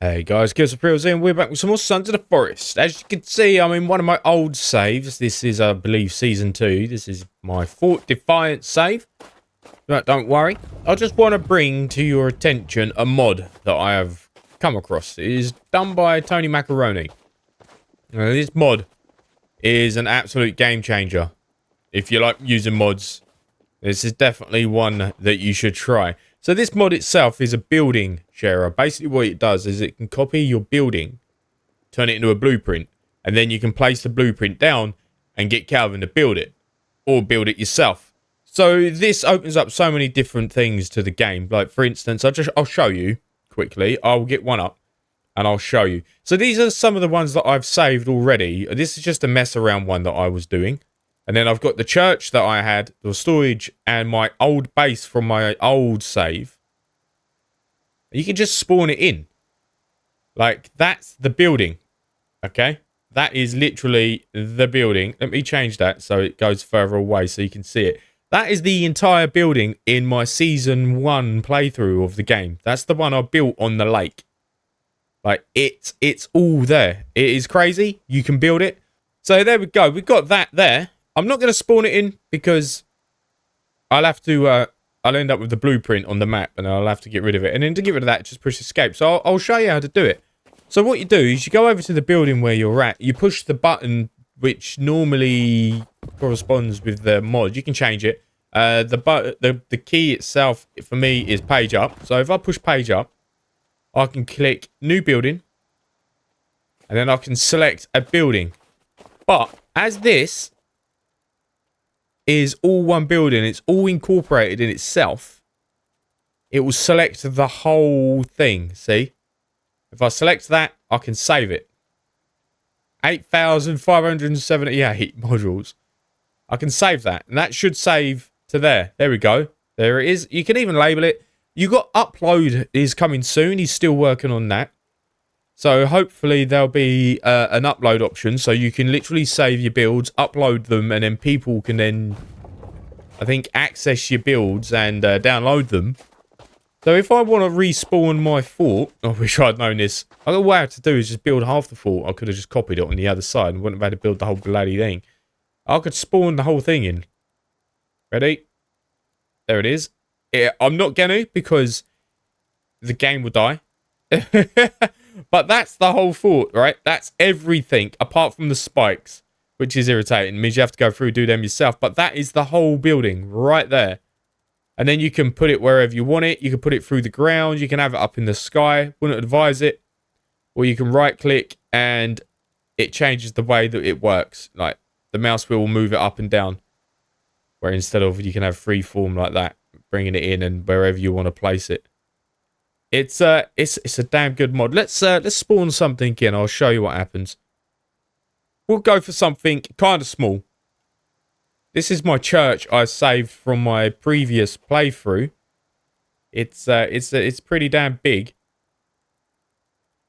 Hey guys, Kills of Prills here, and we're back with some more Sons of the Forest. As you can see, I'm in one of my old saves. This is, I believe, Season 2. This is my Fort Defiance save. But don't worry. I just want to bring to your attention a mod that I have come across. It is done by Tony Macaroni. Now, this mod is an absolute game changer. If you like using mods, this is definitely one that you should try. So this mod itself is a building sharer. Basically what it does is it can copy your building, turn it into a blueprint, and then you can place the blueprint down and get Calvin to build it, or build it yourself. So this opens up so many different things to the game. Like for instance, I'll show you quickly. I'll get one up and I'll show you. So these are some of the ones that I've saved already. This is just a mess around one that I was doing. And then I've got the church that I had, the storage, and my old base from my old save. You can just spawn it in. Like, that's the building. Okay? That is literally the building. Let me change that so it goes further away so you can see it. That is the entire building in my Season 1 playthrough of the game. That's the one I built on the lake. Like, it's all there. It is crazy. You can build it. So there we go. We've got that there. I'm not going to spawn it in because I'll have to, I'll end up with the blueprint on the map and I'll have to get rid of it. And then to get rid of that, just push escape. So I'll show you how to do it. So what you do is you go over to the building where you're at. You push the button, which normally corresponds with the mod. You can change it. The key itself for me is page up. So if I push page up, I can click new building. And then I can select a building. But as this is all one building, it's all incorporated in itself, it will select the whole thing. See, if I select that, I can save it. 8,578 modules. I can save that, and that should save to there. There we go. There it is. You can even label it. You got upload is coming soon. He's still working on that. So hopefully there'll be an upload option, so you can literally save your builds, upload them, and then people can then, I think, access your builds and download them. So if I want to respawn my fort, I wish I'd known this. All I have to do is just build half the fort. I could have just copied it on the other side and wouldn't have had to build the whole bloody thing. I could spawn the whole thing in. Ready? There it is. I'm not going to because the game will die. But that's the whole fort, right? That's everything apart from the spikes, which is irritating. It means you have to go through and do them yourself. But that is the whole building right there. And then you can put it wherever you want it. You can put it through the ground. You can have it up in the sky. Wouldn't advise it. Or you can right click and it changes the way that it works. Like the mouse wheel will move it up and down. Where instead of you can have free form like that, bringing it in and wherever you want to place it. It's a damn good mod. Let's spawn something in. I'll show you what happens. We'll go for something kind of small. This is my church I saved from my previous playthrough. It's pretty damn big.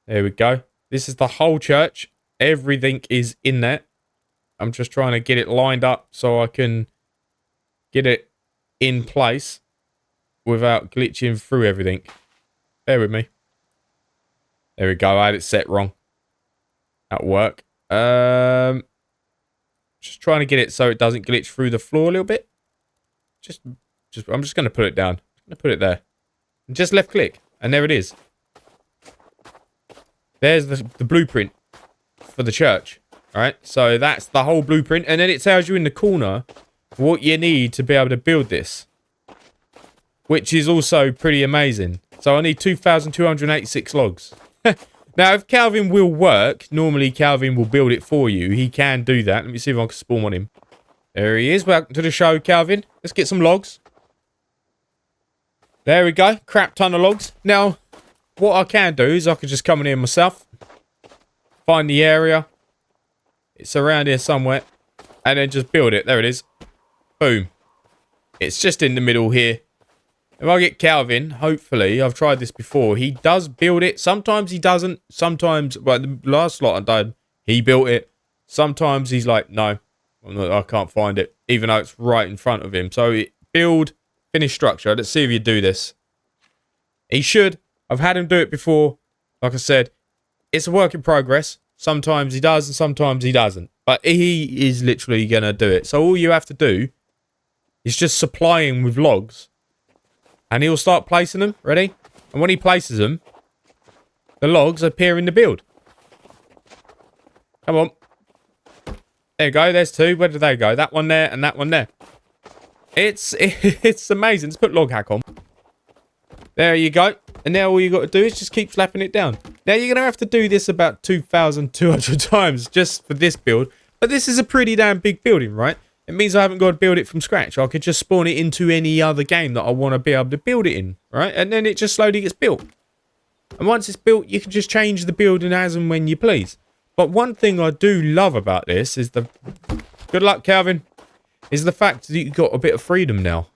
There we go. This is the whole church. Everything is in there. I'm just trying to get it lined up so I can get it in place without glitching through everything. Bear with me. There we go. I had it set wrong. That'll work. Just trying to get it so it doesn't glitch through the floor a little bit. I'm just going to put it down. I'm going to put it there. And just left click. And there it is. There's the blueprint for the church. Alright, so that's the whole blueprint. And then it tells you in the corner what you need to be able to build this. Which is also pretty amazing. So I need 2,286 logs. Now, if Calvin will work, normally Calvin will build it for you. He can do that. Let me see if I can spawn on him. There he is. Welcome to the show, Calvin. Let's get some logs. There we go. Crap ton of logs. Now, what I can do is I can just come in here myself. Find the area. It's around here somewhere. And then just build it. There it is. Boom. It's just in the middle here. If I get Calvin, hopefully, I've tried this before, he does build it. Sometimes he doesn't. Sometimes, well, the last lot I did, he built it. Sometimes he's like, no, I can't find it, even though it's right in front of him. So build, finish structure. Let's see if you do this. He should. I've had him do it before. Like I said, it's a work in progress. Sometimes he does and sometimes he doesn't. But he is literally going to do it. So all you have to do is just supply him with logs. And he'll start placing them. Ready? And when he places them, the logs appear in the build. Come on. There you go. There's 2. Where did they go? That one there and that one there. It's amazing. Let's put log hack on. There you go. And now all you got to do is just keep slapping it down. Now you're going to have to do this about 2,200 times just for this build. But this is a pretty damn big building, right? It means I haven't got to build it from scratch. I could just spawn it into any other game that I want to be able to build it in, right? And then it just slowly gets built. And once it's built, you can just change the building as and when you please. But one thing I do love about this is the... Good luck, Calvin. Is the fact that you've got a bit of freedom now.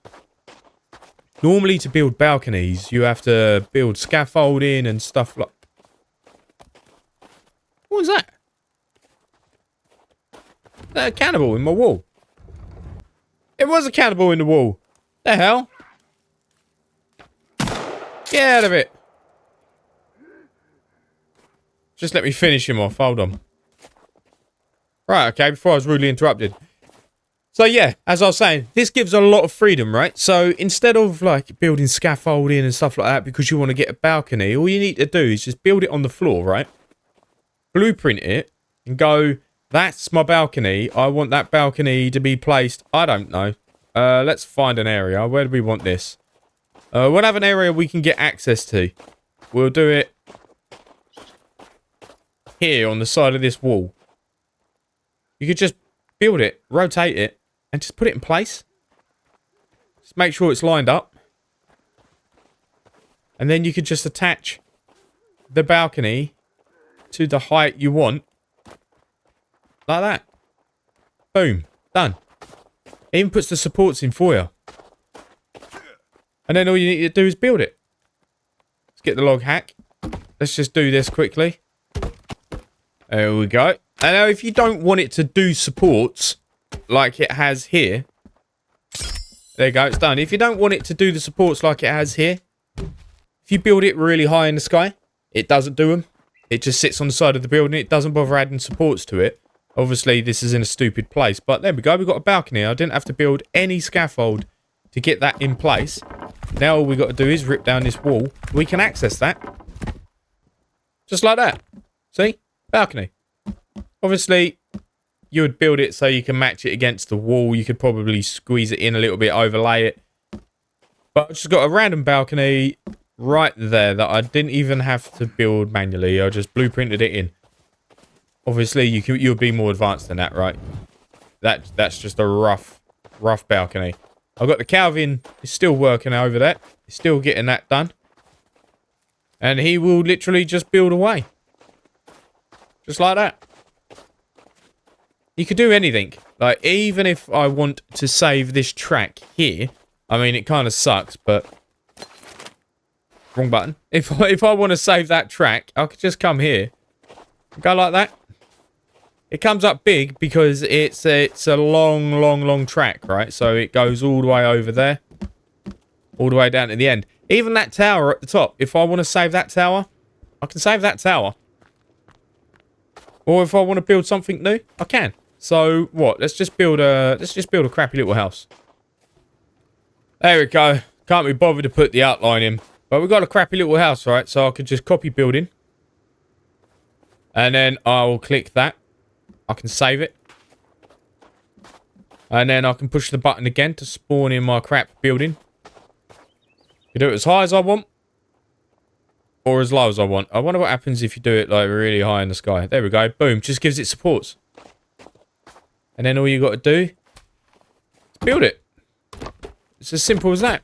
Normally to build balconies, you have to build scaffolding and stuff like... What was that? A cannibal in my wall. It was a cannibal in the wall. The hell? Get out of it. Just let me finish him off. Hold on. Right, okay, before I was rudely interrupted. So yeah, as I was saying, this gives a lot of freedom, right? So instead of like building scaffolding and stuff like that because you want to get a balcony, all you need to do is just build it on the floor, right? Blueprint it and go, that's my balcony. I want that balcony to be placed. I don't know. Let's find an area. Where do we want this? We'll have an area we can get access to. We'll do it here on the side of this wall. You could just build it, rotate it, and just put it in place. Just make sure it's lined up. And then you could just attach the balcony to the height you want. Like that. Boom. Done. It even puts the supports in for you. And then all you need to do is build it. Let's get the log hack. Let's just do this quickly. There we go. And now if you don't want it to do supports like it has here. There you go, it's done. If you don't want it to do the supports like it has here. If you build it really high in the sky, it doesn't do them. It just sits on the side of the building. It doesn't bother adding supports to it. Obviously, this is in a stupid place. But there we go. We've got a balcony. I didn't have to build any scaffold to get that in place. Now all we got to do is rip down this wall. We can access that. Just like that. See? Balcony. Obviously, you would build it so you can match it against the wall. You could probably squeeze it in a little bit, overlay it. But I've just got a random balcony right there that I didn't even have to build manually. I just blueprinted it in. Obviously, you'll be more advanced than that, right? That's just a rough balcony. I've got the Calvin. He's still working over that. He's still getting that done. And he will literally just build away. Just like that. You could do anything. Like, even if I want to save this track here. I mean, it kind of sucks, but... Wrong button. If I want to save that track, I could just come here. Go like that. It comes up big because it's a long track, right? So it goes all the way over there. All the way down to the end. Even that tower at the top. If I want to save that tower, I can save that tower. Or if I want to build something new, I can. So what? Let's just build a crappy little house. There we go. Can't be bothered to put the outline in. But we've got a crappy little house, right? So I could just copy building. And then I'll click that. I can save it. And then I can push the button again to spawn in my crap building. You do it as high as I want. Or as low as I want. I wonder what happens if you do it like really high in the sky. There we go. Boom. Just gives it supports. And then all you got to do is build it. It's as simple as that.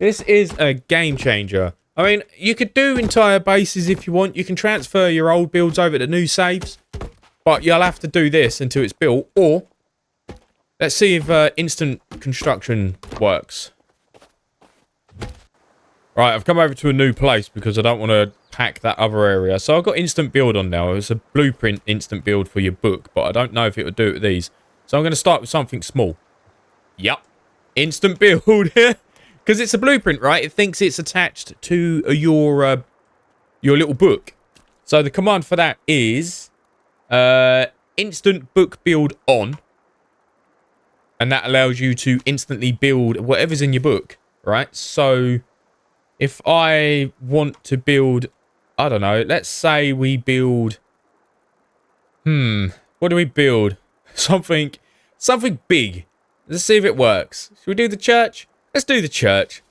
This is a game changer. I mean, you could do entire bases if you want. You can transfer your old builds over to new saves. But you'll have to do this until it's built. Or, let's see if instant construction works. Right, I've come over to a new place because I don't want to pack that other area. So I've got instant build on now. It's a blueprint instant build for your book. But I don't know if it would do it with these. So I'm going to start with something small. Yep. Instant build. Because it's a blueprint, right? It thinks it's attached to your your little book. So the command for that is instant book build on. And that allows you to instantly build whatever's in your book, right? So if I want to build, I don't know, let's say we build, what do we build? Something big. Let's see if it works. Should we do the church? Let's do the church.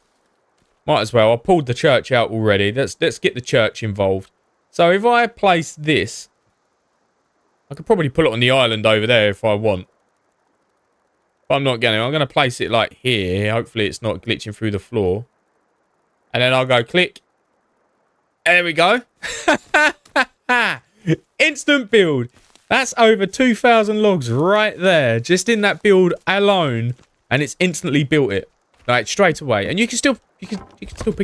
Might as well. I pulled the church out already. Let's get the church involved. So if I place this, I could probably put it on the island over there if I want. But I'm not going to. I'm going to place it like here. Hopefully it's not glitching through the floor. And then I'll go click. And there we go. Instant build. That's over 2,000 logs right there. Just in that build alone. And it's instantly built it. Like straight away. And you can still pick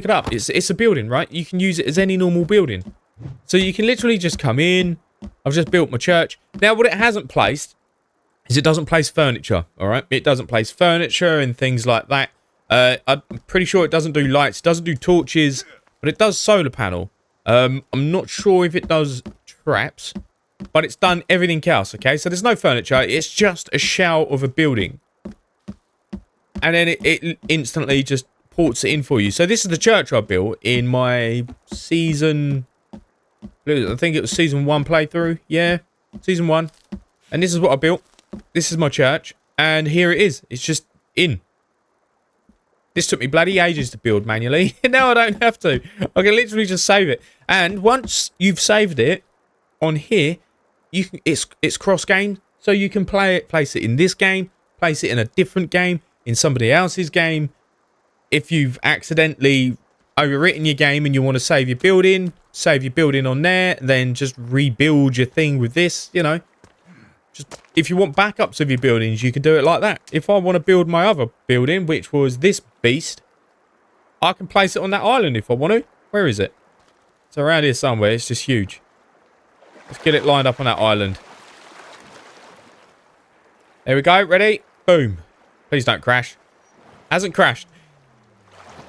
it up. It's a building, right? You can use it as any normal building. So you can literally just come in. I've just built my church. Now what it hasn't placed is it doesn't place furniture, all right? It doesn't place furniture and things like that. I'm pretty sure it doesn't do lights, doesn't do torches, but it does solar panel. I'm not sure if it does traps, but it's done everything else, okay? So there's no furniture. It's just a shell of a building. And then it instantly just ports it in for you. So this is the church I built in my season... I think it was season 1 playthrough. Yeah, season 1. And this is what I built. This is my church. And here it is. It's just in. This took me bloody ages to build manually. Now I don't have to. I can literally just save it. And once you've saved it on here, you can, it's cross-game. So you can place it in this game, place it in a different game, in somebody else's game. If you've accidentally overwritten your game and you want to save your building on there, then just rebuild your thing with this, you know. Just if you want backups of your buildings, you can do it like that. If I want to build my other building, which was this beast, I can place it on that island if I want to. Where is it? It's around here somewhere. It's just huge. Let's get it lined up on that island. There we go. Ready? Boom. Please don't crash. Hasn't crashed.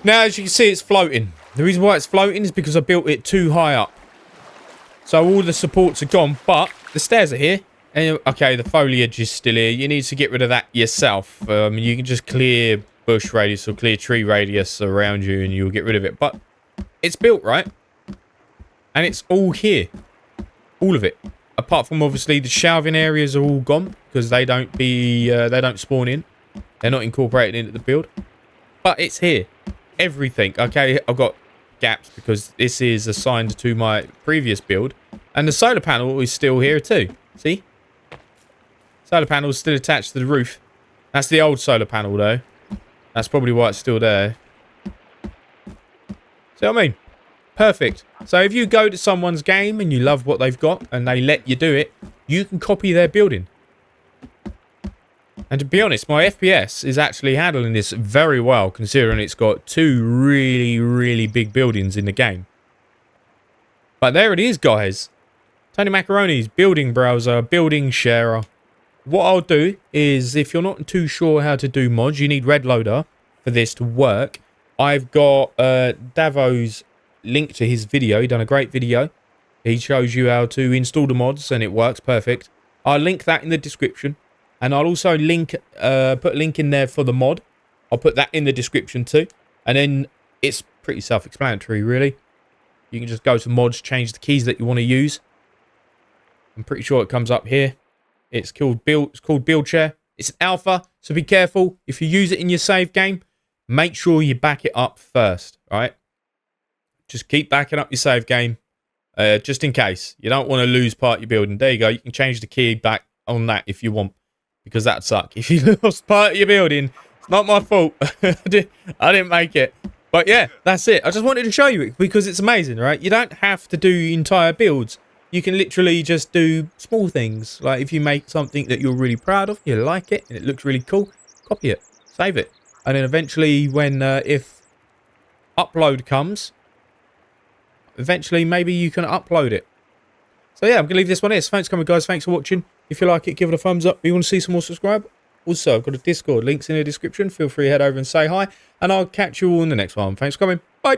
Now, as you can see, it's floating. The reason why it's floating is because I built it too high up. So all the supports are gone, but the stairs are here. And, okay, the foliage is still here. You need to get rid of that yourself. You can just clear bush radius or clear tree radius around you and you'll get rid of it. But it's built, right? And it's all here. All of it. Apart from, obviously, the shelving areas are all gone because they don't spawn in. They're not incorporated into the build. But it's here. Everything. Okay, I've got gaps because this is assigned to my previous build. And the solar panel is still here too. See? Solar panel is still attached to the roof. That's the old solar panel though. That's probably why it's still there. See what I mean? Perfect. So if you go to someone's game and you love what they've got and they let you do it, you can copy their building. And to be honest, my FPS is actually handling this very well, considering it's got 2 really, really big buildings in the game. But there it is, guys. Tony Macaroni's building browser, building sharer. What I'll do is, if you're not too sure how to do mods, you need Red Loader for this to work. I've got Davo's link to his video. He's done a great video. He shows you how to install the mods, and it works perfect. I'll link that in the description. And I'll also link, put a link in there for the mod. I'll put that in the description too. And then it's pretty self-explanatory, really. You can just go to mods, change the keys that you want to use. I'm pretty sure it comes up here. It's called Buildshare. It's an alpha, so be careful. If you use it in your save game, make sure you back it up first, all right? Just keep backing up your save game, just in case. You don't want to lose part of your building. There you go. You can change the key back on that if you want. Because that'd suck. If you lost part of your building, it's not my fault. I didn't make it. But yeah, that's it. I just wanted to show you it because it's amazing, right? You don't have to do entire builds. You can literally just do small things. Like if you make something that you're really proud of, you like it, and it looks really cool, copy it, save it. And then eventually when, if upload comes, eventually maybe you can upload it. So yeah, I'm going to leave this one here. So thanks for coming, guys. Thanks for watching. If you like it, give it a thumbs up. If you want to see some more, subscribe. Also, I've got a Discord. Links in the description. Feel free to head over and say hi. And I'll catch you all in the next one. Thanks for coming. Bye.